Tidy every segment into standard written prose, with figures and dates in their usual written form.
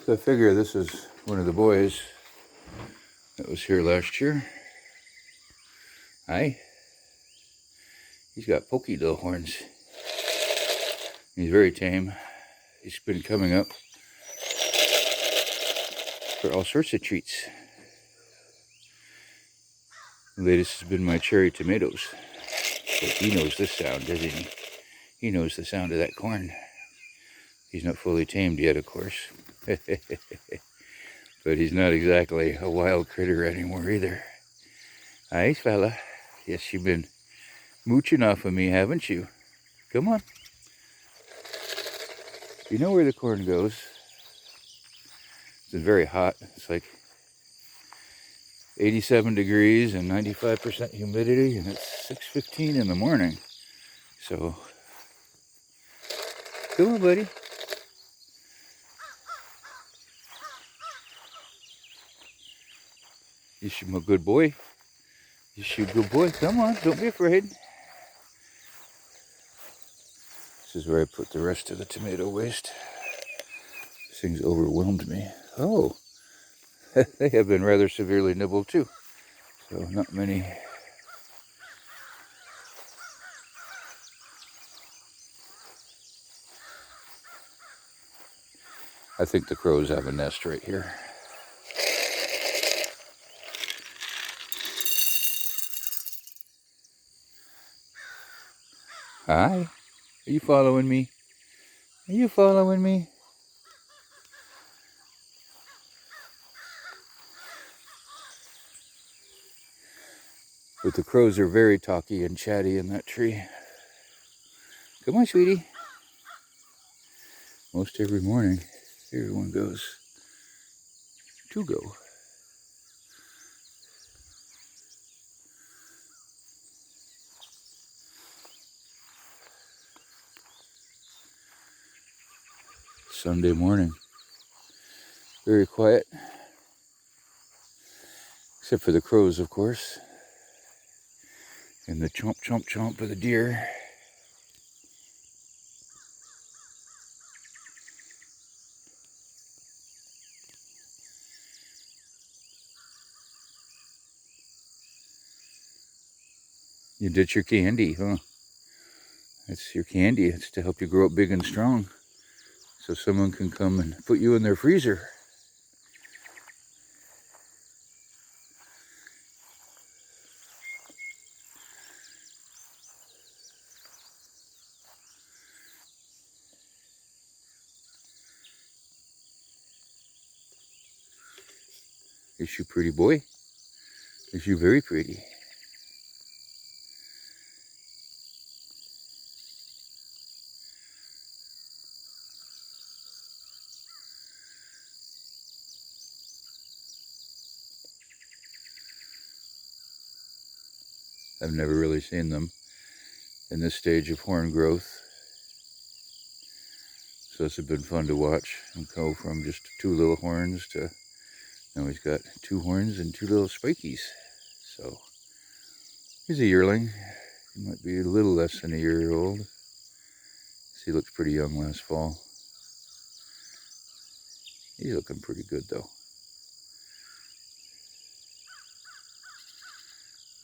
So I figure this is one of the boys that was here last year. Hi. He's got pokey little horns. He's very tame. He's been coming up for all sorts of treats. The latest has been my cherry tomatoes. But he knows this sound, doesn't he? He knows the sound of that corn. He's not fully tamed yet, of course. But he's not exactly a wild critter anymore either. Hi, fella. Yes, you've been mooching off of me, haven't you? Come on. You know where the corn goes. It's been very hot. It's like 87 degrees and 95% humidity, and it's 6:15 in the morning. So, come on, buddy. You should be a good boy. You should be a good boy. Come on, don't be afraid. This is where I put the rest of the tomato waste. This thing's overwhelmed me. Oh, they have been rather severely nibbled too. So not many. I think the crows have a nest right here. Hi, are you following me? Are you following me? But the crows are very talky and chatty in that tree. Come on, sweetie. Most every morning, everyone goes to go. Sunday morning. Very quiet. Except for the crows, of course. And the chomp, chomp, chomp of the deer. You ditch your candy, huh? That's your candy. It's to help you grow up big and strong. So someone can come and put you in their freezer. Is you pretty boy? Is you very pretty? I've never really seen them in this stage of horn growth. So this has been fun to watch him go from just 2 little horns to now he's got 2 horns and 2 little spikies. So he's a yearling. He might be a little less than a year old. He looks pretty young last fall. He's looking pretty good though.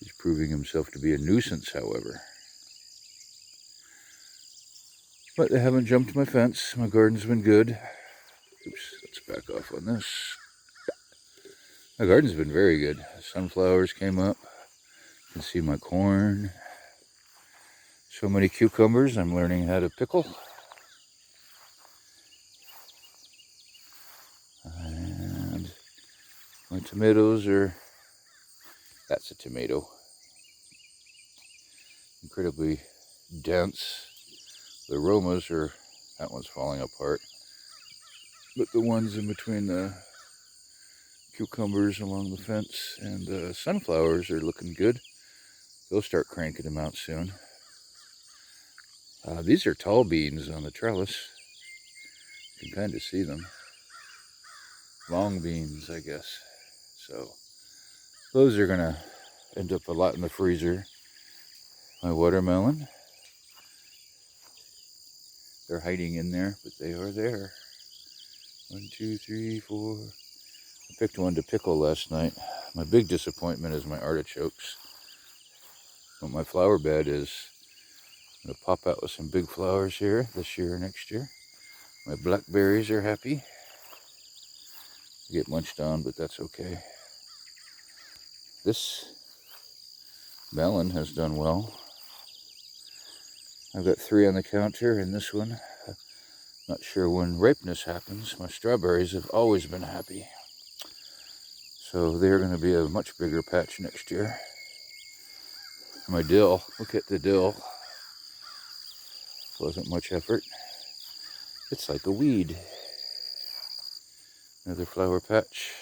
He's proving himself to be a nuisance, however. But they haven't jumped my fence. My garden's been good. Oops, let's back off on this. My garden's been very good. Sunflowers came up. You can see my corn. So many cucumbers I'm learning how to pickle. And my tomatoes are, that's a tomato. Incredibly dense. The aromas are, that one's falling apart. But the ones in between the cucumbers along the fence and the sunflowers are looking good. They'll start cranking them out soon. These are tall beans on the trellis. You can kind of see them. Long beans, I guess. So those are gonna end up a lot in the freezer. My watermelon. They're hiding in there, but they are there. 1, 2, 3, 4. I picked one to pickle last night. My big disappointment is my artichokes. But my flower bed is going to pop out with some big flowers here this year or next year. My blackberries are happy. I get munched on, but that's okay. This melon has done well. I've got 3 on the counter, and this one, not sure when ripeness happens. My strawberries have always been happy. So they're going to be a much bigger patch next year. My dill, look at the dill. Wasn't much effort. It's like a weed. Another flower patch.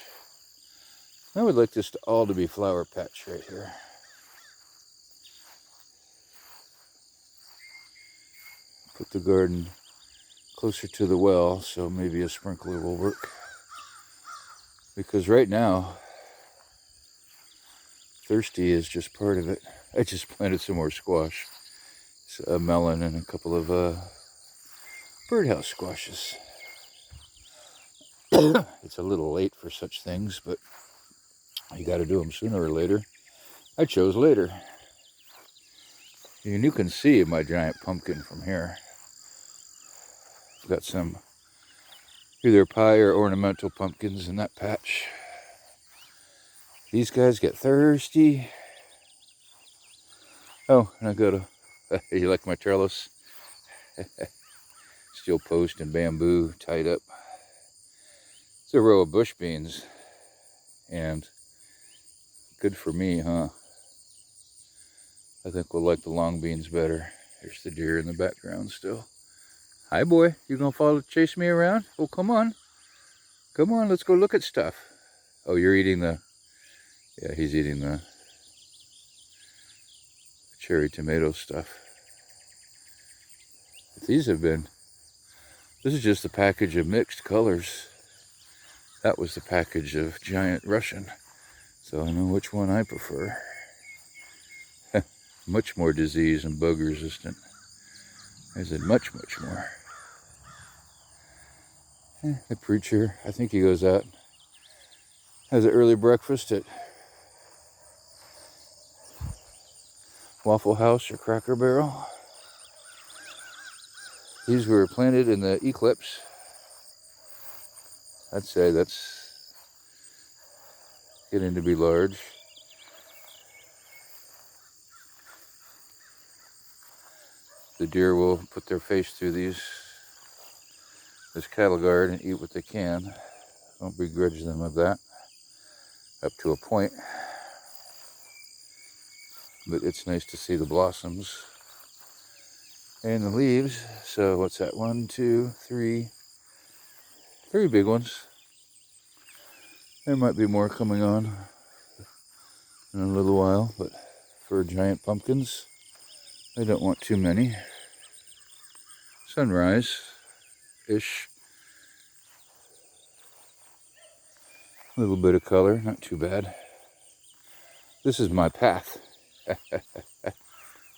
I would like this all to be flower patch right here. Put the garden closer to the well, so maybe a sprinkler will work. Because right now, thirsty is just part of it. I just planted some more squash. It's a melon and a couple of birdhouse squashes. It's a little late for such things, but you got to do them sooner or later. I chose later. And you can see my giant pumpkin from here. I've got some either pie or ornamental pumpkins in that patch. These guys get thirsty. Oh, and I got a, you like my trellis? Steel post and bamboo tied up. It's a row of bush beans. And good for me, huh? I think we'll like the long beans better. There's the deer in the background still. Hi, boy. You gonna follow, chase me around? Oh, come on. Come on, let's go look at stuff. Oh, you're eating the... Yeah, he's eating the cherry tomato stuff. But these have been... This is just a package of mixed colors. That was the package of giant Russian. So I know which one I prefer. Much more disease and bug resistant. I said much, much more. The preacher, I think he goes out, has an early breakfast at Waffle House or Cracker Barrel. These were planted in the eclipse. I'd say that's getting to be large. The deer will put their face through this cattle guard and eat what they can. Don't begrudge them of that, up to a point. But it's nice to see the blossoms and the leaves. So what's that? 1, 2, 3. 3 big ones. There might be more coming on in a little while, but for giant pumpkins, I don't want too many. Sunrise-ish. A little bit of color, not too bad. This is my path.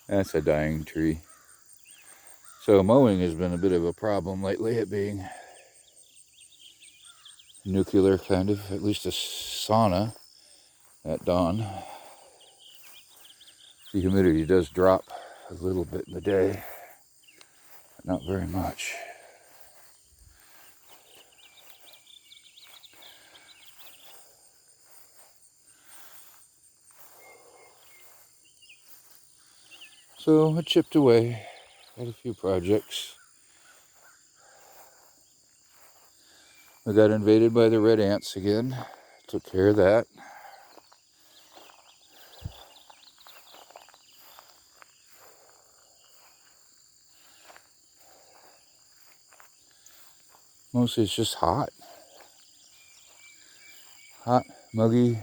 That's a dying tree. So mowing has been a bit of a problem lately, it being nuclear kind of, at least a sauna at dawn. The humidity does drop a little bit in the day, but not very much. So I chipped away at a few projects. I got invaded by the red ants again. Took care of that. Mostly it's just hot. Hot, muggy.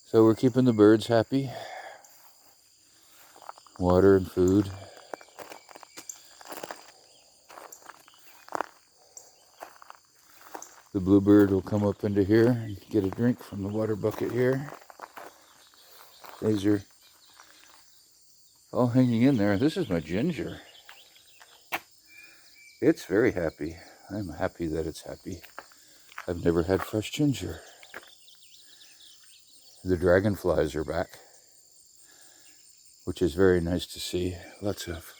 So we're keeping the birds happy. Water and food. The bluebird will come up into here and get a drink from the water bucket here. These are all hanging in there. This is my ginger. It's very happy. I'm happy that it's happy. I've never had fresh ginger. The dragonflies are back, which is very nice to see. Lots of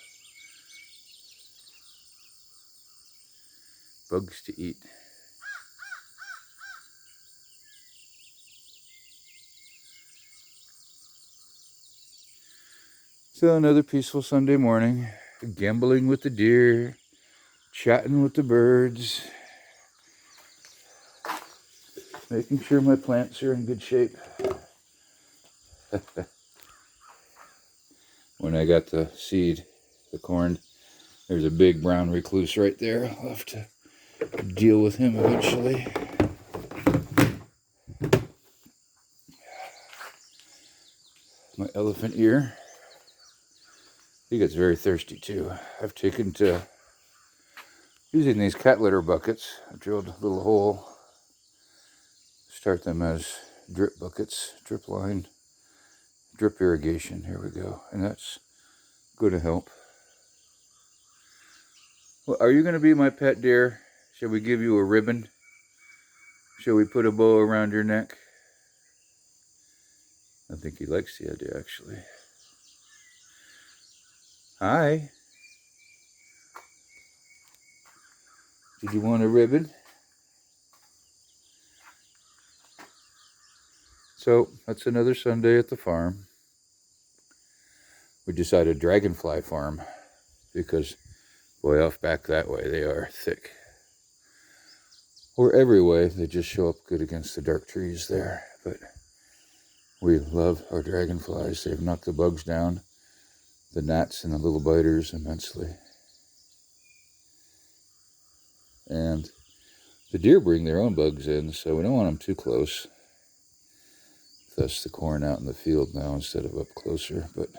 bugs to eat. So another peaceful Sunday morning, gambling with the deer, chatting with the birds, making sure my plants are in good shape. When I got the seed, the corn, there's a big brown recluse right there. I'll have to deal with him eventually. My elephant ear, he gets very thirsty too. I've taken to using these cat litter buckets. I drilled a little hole, start them as drip buckets, drip line, drip irrigation. Here we go. And that's going to help. Well, are you going to be my pet, dear? Shall we give you a ribbon? Shall we put a bow around your neck? I think he likes the idea, actually. Hi. Did you want a ribbon? So, that's another Sunday at the farm. We decided dragonfly farm because, boy, off back that way, they are thick. Or every way, they just show up good against the dark trees there. But we love our dragonflies. They've knocked the bugs down, the gnats and the little biters immensely. And the deer bring their own bugs in, so we don't want them too close. Thus the corn out in the field now instead of up closer. But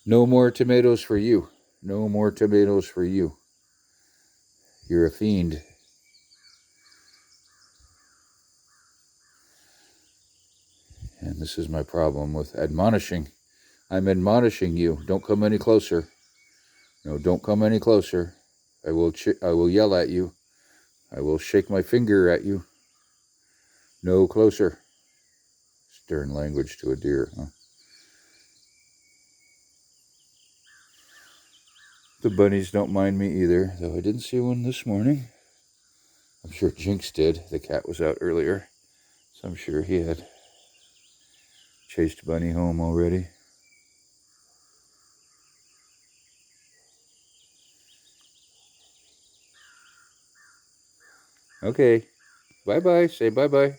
no more tomatoes for you. No more tomatoes for you. You're a fiend. And this is my problem with admonishing. I'm admonishing you. Don't come any closer. No, don't come any closer. I will yell at you. I will shake my finger at you. No closer. Stern language to a deer, huh? The bunnies don't mind me either, though I didn't see one this morning. I'm sure Jinx did. The cat was out earlier, so I'm sure he had chased Bunny home already. Okay. Bye-bye. Say bye-bye.